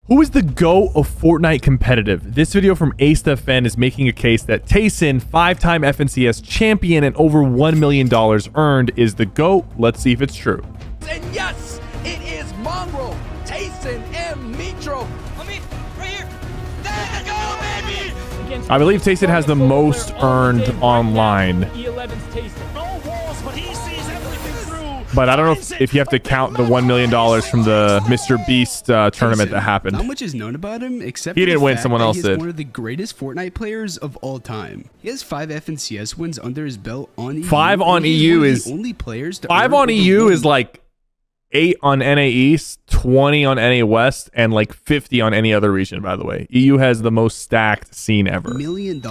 Who is the GOAT of Fortnite competitive? This video from ACEFN is making a case that Tayson, 5-time FNCS champion and over $1 million earned, is the GOAT. Let's see if it's true. And yes, it is Mongrel, Tayson, and Mitro. I mean, right here. There you go, baby. I believe Tayson has the most earned online. E11's Tayson. No walls, but he sees everything through. But I don't know if you have to count the $1 million from the Mr. Beast tournament that happened. Not much is known about him, except He for didn't the win, fact someone that else he did. is one of the greatest Fortnite players of all time. He has 5 FNCS wins under his belt on EU. 5 on and he's EU one of is the only players to 5 earn on over EU 1 is like 8 on NA East, 20 on NA West, and like 50 on any other region, by the way. EU has the most stacked scene ever. $1 million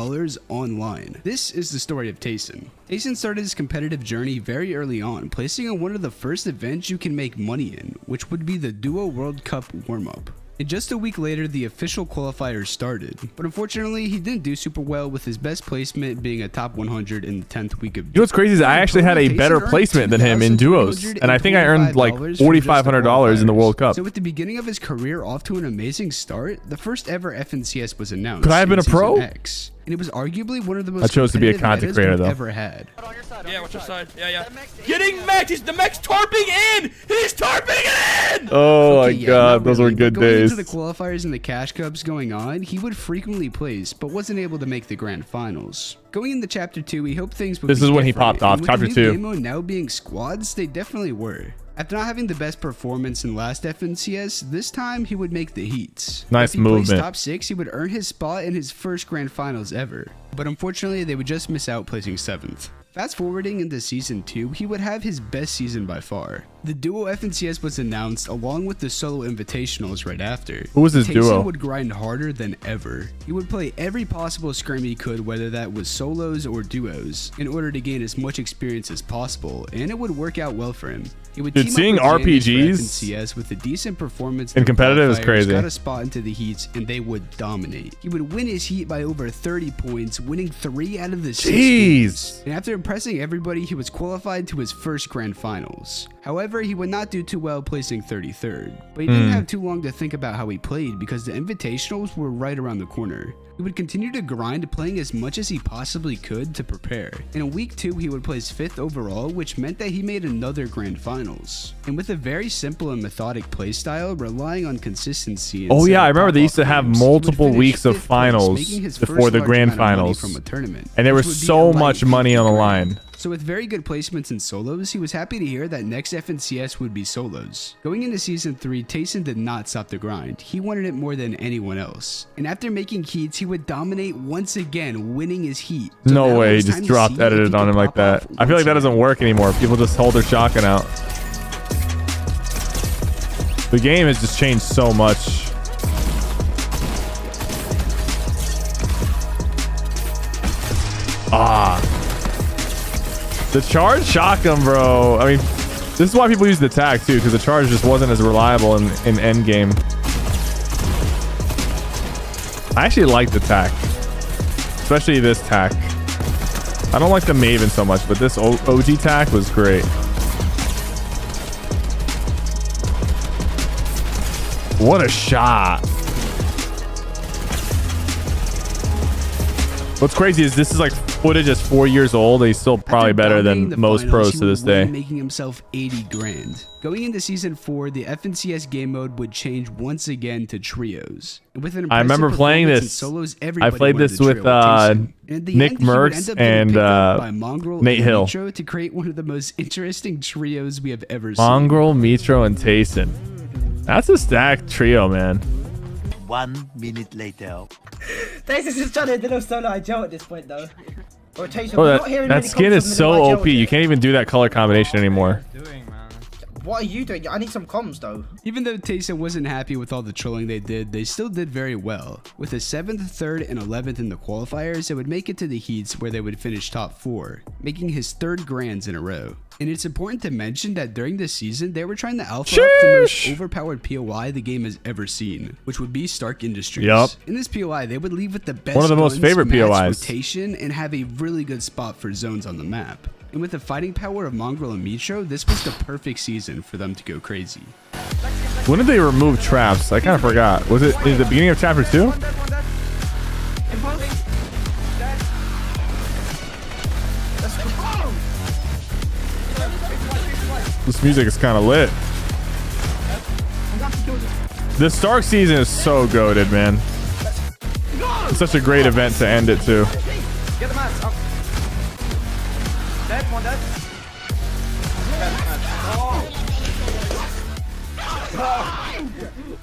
online. This is the story of Tayson. Tayson started his competitive journey very early on, placing on one of the first events you can make money in, which would be the Duo World Cup warm-up. And just a week later, the official qualifiers started. But unfortunately, he didn't do super well, with his best placement being a top 100 in the 10th week of... You know what's crazy is I actually had a better placement than him in duos, and I think I earned like $4,500 in the World Cup. So at the beginning of his career, off to an amazing start, the first ever FNCS was announced. Could I have been a pro? X, and it was arguably one of the most I chose to be a competitive content creator, metas we've though. ever had. Yeah, what's your side? Yeah. Getting mech. The mech's tarping in. He's tarping it in. Oh Okay, my yeah, god, not those really, were good but going days. into the qualifiers and the cash cups going on, he would frequently place, but wasn't able to make the grand finals. Going into Chapter 2, he hoped things would This be is when he different, popped off, and with Chapter the 2. new game mode now being squads, they definitely were. After not having the best performance in last FNCS, this time he would make the heats. Nice If he placed movement. top 6, he would earn his spot in his first grand finals ever. But unfortunately, they would just miss out, placing 7th. Fast forwarding into Season 2, he would have his best season by far. The Duo FNCS was announced along with the Solo Invitationals right after. Who was his Tayson duo? would grind harder than ever. He would play every possible scrim he could, whether that was solos or duos, in order to gain as much experience as possible, and it would work out well for him. He would Dude, team up seeing with Janis for RPGs FNCS with a decent performance in competitive is qualifiers, crazy. got a spot into the heats, and they would dominate. He would win his heat by over 30 points, winning 3 out of the 6 games. Jeez. And after impressing everybody, he was qualified to his first grand finals. However, he would not do too well, placing 33rd. But he didn't have too long to think about how he played, because the invitationals were right around the corner. He would continue to grind, playing as much as he possibly could to prepare. In week 2, he would place 5th overall, which meant that he made another grand finals. And with a very simple and methodic playstyle, relying on consistency. Oh instead yeah, I of remember they pop-off used to have games, he would multiple finish weeks of 5th place, finals making his before first the large grand amount of money finals. from a tournament, And there which was would be so a light much money on the 50 line. grand. So with very good placements in solos, he was happy to hear that next FNCS would be solos. Going into Season 3, Tayson did not stop the grind. He wanted it more than anyone else. And after making heats, he would dominate once again, winning his heat. So now No it way, he was just time to dropped see if edited he on could him like pop that. off I feel like that once doesn't work anymore. People just hold their shotgun out. The game has just changed so much. The charge shotgun, bro. I mean, this is why people use the tac too, because the charge just wasn't as reliable in end game. I actually like the tac, especially this tac. I don't like the Maven so much, but this OG tac was great. What a shot. What's crazy is this is like footage is 4 years old. He's still probably better than most pros to this day. Making himself 80 grand. Going into Season 4, the FNCS game mode would change once again to trios. And with an I remember impressive playing performance in this. solos, I everybody played wanted this a with trio Tayson. And in the Nick end, he would Merckx end up getting and picked up by Mongrel Nate and Hill. Mitro to create one of the most interesting trios we have ever seen. Mongrel, Mitro, and Tayson. That's a stacked trio, man. 1 minute later. Tayson's just trying to do a solo IGL at this point, though. Or Tayson, Oh, we're not hearing that any skin comms is from the so new IGL OP. You yet. can't even do that color combination anymore. What are you doing? I need some comms, though. Even though Tayson wasn't happy with all the trolling they did, they still did very well. With a 7th, 3rd, and 11th in the qualifiers, they would make it to the heats where they would finish top 4, making his 3rd grands in a row. And it's important to mention that during this season, they were trying to alpha up the most overpowered POI the game has ever seen, which would be Stark Industries. Yup. In this POI, they would leave with the best One of the most guns, favorite max POIs. rotation, and have a really good spot for zones on the map. And with the fighting power of Mongrel and Mitro, this was the perfect season for them to go crazy. When did they remove traps? I kind of forgot. Was it in the beginning of chapter 2? This music is kind of lit. The Stark season is so goated, man. It's such a great event to end it too. Get the mats up. Dead, one dead.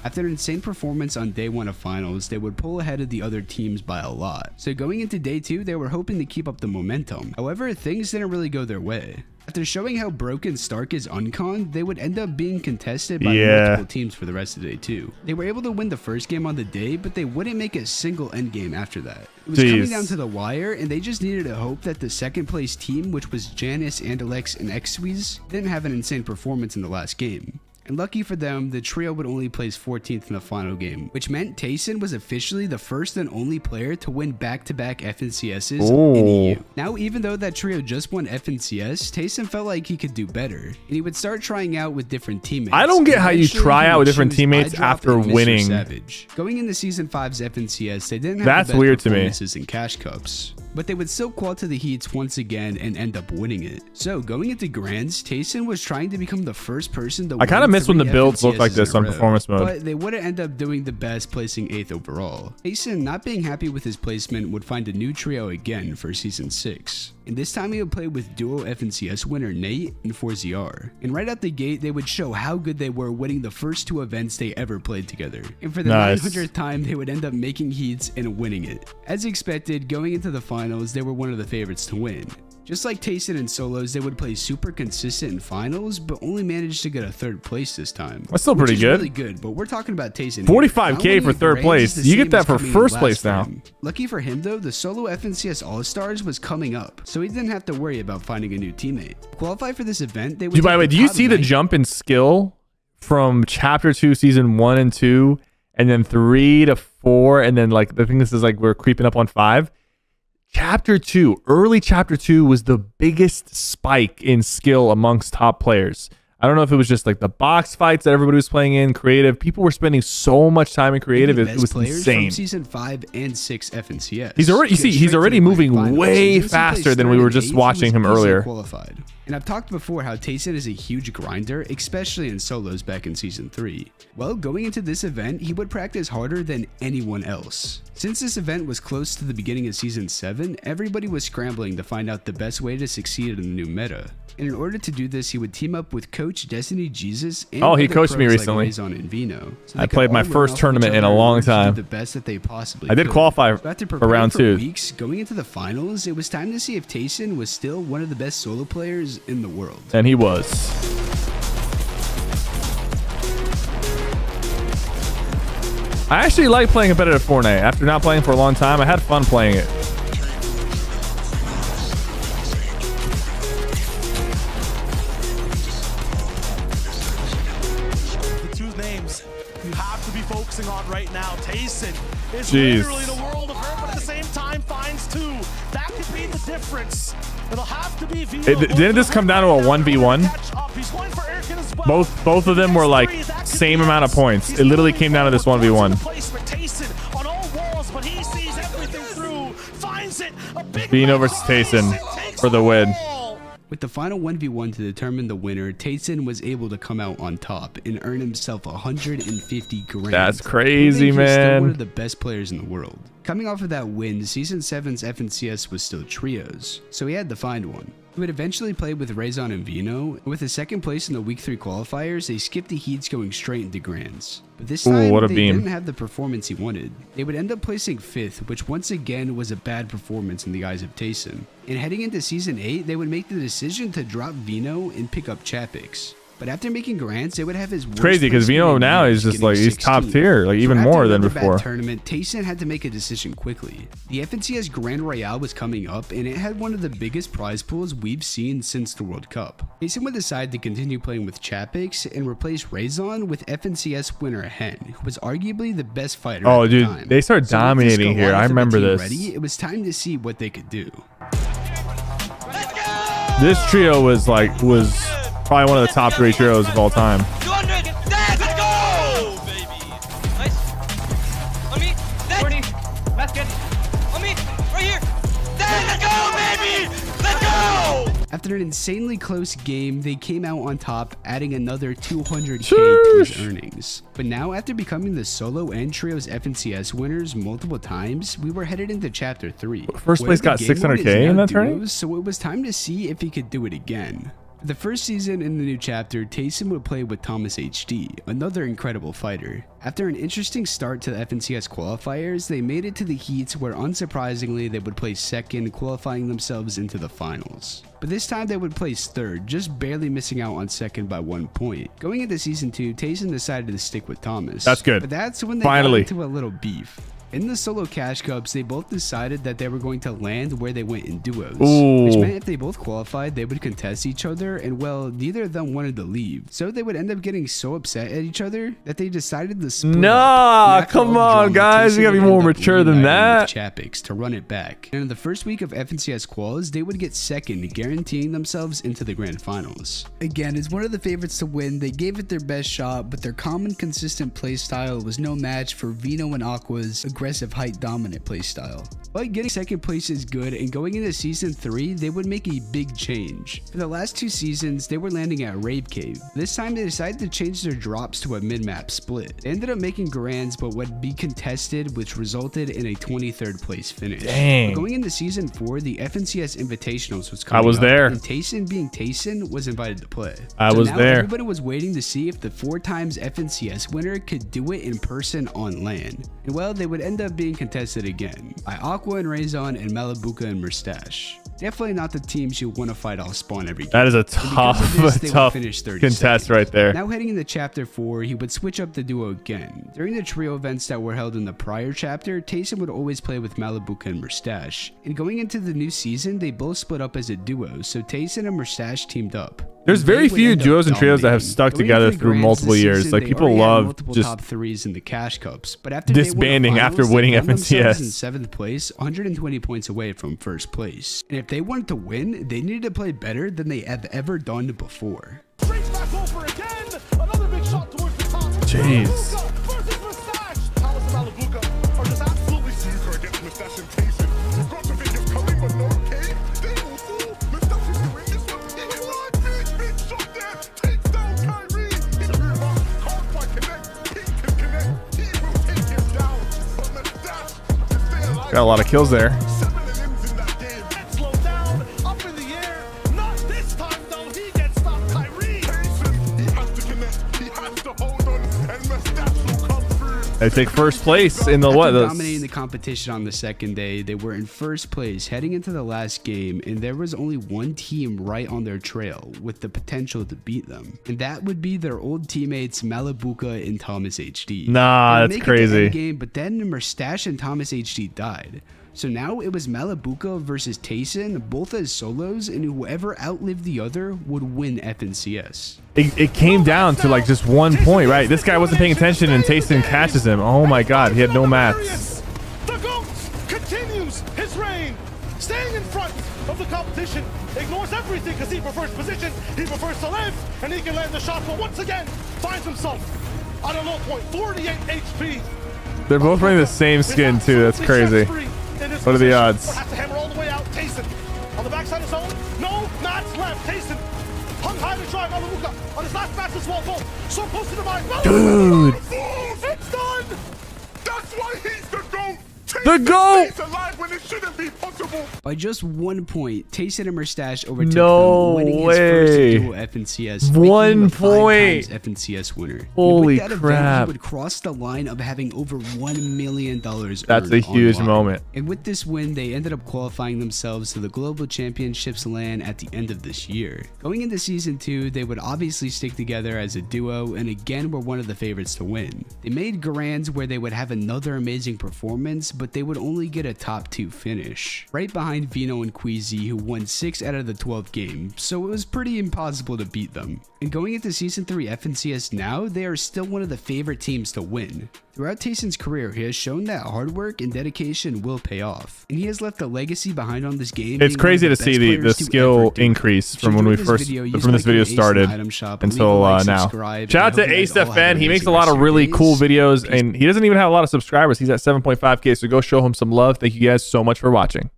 After an insane performance on day 1 of finals, they would pull ahead of the other teams by a lot. So going into day 2, they were hoping to keep up the momentum. However, things didn't really go their way. After showing how broken Stark is unconned, they would end up being contested by multiple teams for the rest of day 2. They were able to win the first game on the day, but they wouldn't make a single endgame after that. It was coming down to the wire, and they just needed to hope that the second place team, which was Janice, Andalex, and Xweez, didn't have an insane performance in the last game. And lucky for them, the trio would only place 14th in the final game, which meant Tayson was officially the first and only player to win back-to-back FNCSs in EU. Now, even though that trio just won FNCS, Tayson felt like he could do better, and he would start trying out with different teammates. I don't get how you try out with different teammates after winning. Savage. Going into Season 5's FNCS, they didn't have That's the best weird to me. performances in cash cups, but they would still claw to the heats once again and end up winning it. So going into Grands, Tayson was trying to become the first person to I kind of miss when the builds look like this on performance mode. But they wouldn't end up doing the best, placing 8th overall. Tayson, not being happy with his placement, would find a new trio again for Season 6. And this time he would play with duo FNCS winner Nate and 4ZR. And right out the gate, they would show how good they were, winning the first 2 events they ever played together. And for the 900th time, they would end up making heats and winning it. As expected, going into the finals, they were one of the favorites to win. Just like Tayson in solos, they would play super consistent in finals, but only managed to get a 3rd place this time. That's still pretty good. Really good, but we're talking about Tayson. 45K for 3rd place. You get that for 1st place now. Lucky for him though, the solo FNCS All-Stars was coming up, so he didn't have to worry about finding a new teammate. To qualify for this event, they would by the way, do you see the jump in skill from Chapter 2 Season 1 and 2, and then 3 to 4, and then like I think this is like we're creeping up on 5? Chapter 2, early Chapter 2 was the biggest spike in skill amongst top players. I don't know if it was just like the box fights that everybody was playing in, creative. People were spending so much time in creative. It was insane. From Season 5 and 6 FNCS. He's already moving way faster than we were just watching him earlier. Qualified. And I've talked before how Tayson is a huge grinder, especially in solos back in Season 3. Well, going into this event, he would practice harder than anyone else. Since this event was close to the beginning of Season 7, everybody was scrambling to find out the best way to succeed in the new meta. And in order to do this, he would team up with Coach Destiny Jesus and he coached me recently. Like and Vino, so I played my first tournament in a long time. The best that they possibly I did qualify for round 2. Weeks, going into the finals, it was time to see if Tayson was still one of the best solo players in the world. And he was. I actually like playing competitive Fortnite. After not playing for a long time, I had fun playing it. Focusing on right now, Tayson is literally the world of hurt, but at the same time finds 2. That could be the difference. It'll have to be didn't this come down to a 1v1? Both of them were like same amount of points. It literally came down to this 1v1. Vino versus Tayson for the win. With the final 1v1 to determine the winner, Tayson was able to come out on top and earn himself 150 grand. That's crazy, man. He's still one of the best players in the world. Coming off of that win, Season 7's FNCS was still trios, so he had to find one. He would eventually play with Raison and Vino. With a 2nd place in the Week 3 qualifiers, they skipped the heats going straight into Grands. But this time, they didn't have the performance he wanted. They would end up placing 5th, which once again was a bad performance in the eyes of Tayson. And heading into Season 8, they would make the decision to drop Vino and pick up Chapix. But after making Grands, they would have his worst. Crazy because Vino now is just like he's top tier, like even more than before. Tournament, Tayson had to make a decision quickly. The FNCS Grand Royale was coming up, and it had one of the biggest prize pools we've seen since the World Cup. Tayson would decide to continue playing with Chapix and replace Raison with FNCS winner Hen, who was arguably the best fighter. Oh, dude, they started dominating here. I remember this. It was time to see what they could do. This trio was probably one of the top 3 trios of all time. 200, let's go! After an insanely close game, they came out on top, adding another 200k to his earnings. But now, after becoming the solo and trios FNCS winners multiple times, we were headed into Chapter 3. First place got 600k in that tournament? So it was time to see if he could do it again. The first season in the new chapter, Tayson would play with Thomas HD, another incredible fighter. After an interesting start to the FNCS qualifiers, they made it to the heats where unsurprisingly they would place second, qualifying themselves into the finals. But this time they would place third, just barely missing out on second by 1 point. Going into season 2, Tayson decided to stick with Thomas. That's good. But that's when they Finally got into a little beef. In the solo cash cups, they both decided that they were going to land where they went in duos, which meant if they both qualified, they would contest each other, and well, neither of them wanted to leave. So they would end up getting so upset at each other that they decided to split up. Come on, guys, you gotta be more mature than that. Chappics to run it back. And in the first week of FNCS quals, they would get second, guaranteeing themselves into the grand finals. Again, as one of the favorites to win, they gave it their best shot, but their common, consistent playstyle was no match for Vino and Aqua's aggressive height dominant playstyle. But getting second place is good, and going into season 3, they would make a big change. For the last 2 seasons, they were landing at Rave Cave. This time they decided to change their drops to a mid-map split. They ended up making grands, but would be contested, which resulted in a 23rd place finish. Dang. But going into season 4, the FNCS Invitationals was coming I was up, there. and Tayson, being Tayson, was invited to play. I was now there. Everybody was waiting to see if the 4 times FNCS winner could do it in person on LAN. And well, they would end up being contested again by Aqua and Raison and Malabuka and Mustache. Definitely not the teams you want to fight off spawn every game. That is a tough contest right there. Now heading into Chapter 4, he would switch up the duo again. During the trio events that were held in the prior chapter, Tayson would always play with Malabuka and Mustache. And going into the new season, they both split up as a duo, so Tayson and Mustache teamed up. There's very few duos and trios that have stuck together through multiple years. Like, people love just top 3s in the cash cups, but after disbanding after winning FNCS. In 7th place, 120 points away from first place. And if they wanted to win, they needed to play better than they have ever done before. Jeez. Got a lot of kills there. They take first place in the what? Dominating the competition on the second day, they were in first place heading into the last game, and there was only one team right on their trail with the potential to beat them, and that would be their old teammates Malabuka and Thomas HD. Nah, that's crazy. Game, but then Mustache and Thomas HD died. So now it was Malabuka versus Tayson, both as solos, and whoever outlived the other would win FNCS. It came down to like just 1 point, right? This guy wasn't paying attention and Tayson catches him. Oh my god, he had no mats. The GOAT continues his reign, staying in front of the competition, ignores everything because he prefers position, he prefers to live, and he can land the shot, but once again, finds himself at a low point, 48 HP. They're both wearing the same skin too, that's crazy. What are the odds? Has to hammer all the way out. Tayson on the backside of zone. No mats left. Tayson hung high to try Malabuka on his last match as well. Both so close to the mind. Dude, it's done. That's why he's the GOAT. The GOAT! Alive when it shouldn't be possible. By just 1 point, Tayson and Mustache overtook them, winning his first duo FNCS. 1 point! FNCS winner. Holy crap! Event, he would cross the line of having over $1 million. That's a huge moment. And with this win, they ended up qualifying themselves to the Global Championships LAN at the end of this year. Going into season 2, they would obviously stick together as a duo, and again were one of the favorites to win. They made grands where they would have another amazing performance, but they would only get a top 2 finish, right behind Vino and Queasy, who won 6 out of the 12 games, so it was pretty impossible to beat them. And going into season 3 FNCS now, they are still one of the favorite teams to win. Throughout Tayson's career, he has shown that hard work and dedication will pay off, and he has left a legacy behind on this game. It's crazy to see the skill increase from when we this video started until now. Shout out to AceFN. He makes a lot of really cool videos, and he doesn't even have a lot of subscribers. He's at 7.5K, so go show him some love. Thank you guys so much for watching.